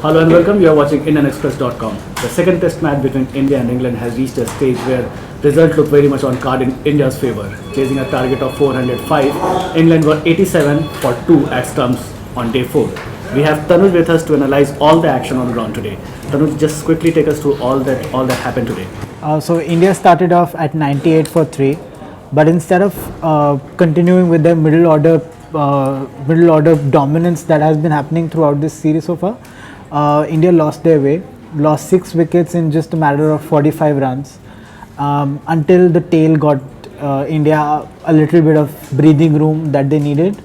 Hello and welcome. You are watching IndianExpress.com. The second test match between India and England has reached a stage where results look very much on card in India's favour. Chasing a target of 405, England were 87 for 2 at stumps on day 4. We have Tanuj with us to analyse all the action on ground today. Tanuj, just quickly take us through all that happened today. So India started off at 98 for 3, but instead of continuing with their middle order dominance that has been happening throughout this series so far, India lost their way, lost 6 wickets in just a matter of 45 runs, until the tail got India a little bit of breathing room that they needed,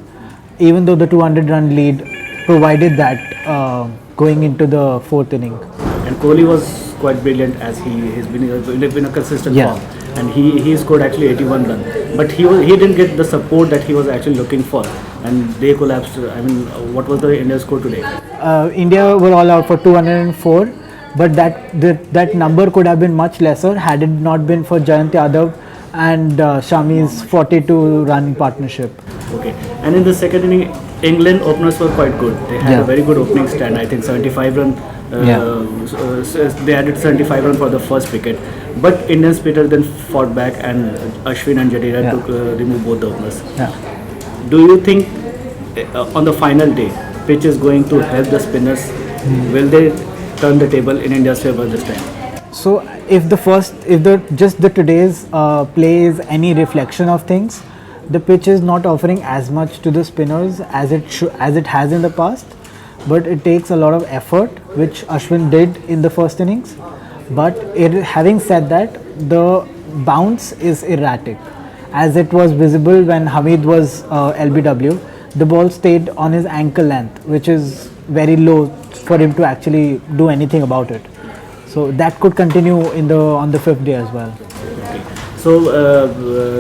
even though the 200-run lead provided that going into the 4th inning. And Kohli was quite brilliant as he has been a consistent form, and he scored actually 81 runs. But he didn't get the support that he was actually looking for, and they collapsed. I mean, what was the India score today? India were all out for 204, but that number could have been much lesser had it not been for Jayant Yadav and Shami's 42-run partnership. Okay, and in the second inning, England openers were quite good. They had a very good opening stand. I think 75 run. They added 75 run for the first wicket, but Indian spinners then fought back, and Ashwin and Jadeja took remove both the openers. Do you think on the final day, pitch is going to help the spinners? Will they turn the table in India's favour this time? So if the today's play is any reflection of things, the pitch is not offering as much to the spinners as it has in the past, but it takes a lot of effort, which Ashwin did in the first innings. But having said that, the bounce is erratic, as it was visible when Hamid was LBW. The ball stayed on his ankle length, which is very low for him to actually do anything about it. So that could continue on the 5th day as well. Okay. So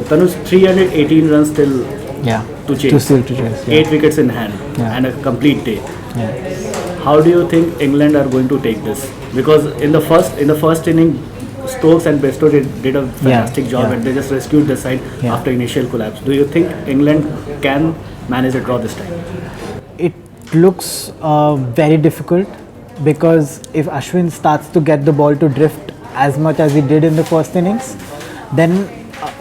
Tanuj, 318 runs still to chase. To chase. 8 wickets in hand and a complete day. How do you think England are going to take this? Because in the first inning, Stokes and Bairstow did a fantastic job, and they just rescued the side after initial collapse. Do you think England can manage a draw this time? It looks very difficult, because if Ashwin starts to get the ball to drift as much as he did in the first innings, then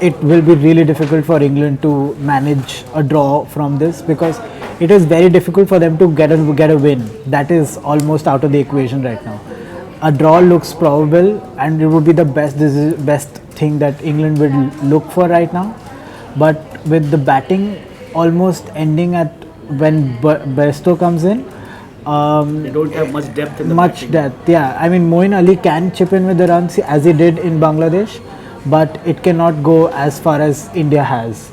it will be really difficult for England to manage a draw from this, because it is very difficult for them to get a win. That is almost out of the equation right now. A draw looks probable, and it would be the best thing that England would look for right now. But with the batting almost ending at when Bairstow comes in, they don't have much depth in the batting. I mean, Moeen Ali can chip in with the runs as he did in Bangladesh, but it cannot go as far as India has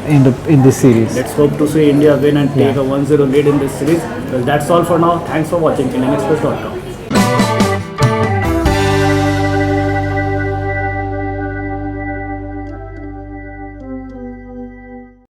in this series. Let's hope to see India win and take a 1-0 lead in this series. Well, that's all for now. Thanks for watching IndianExpress.com.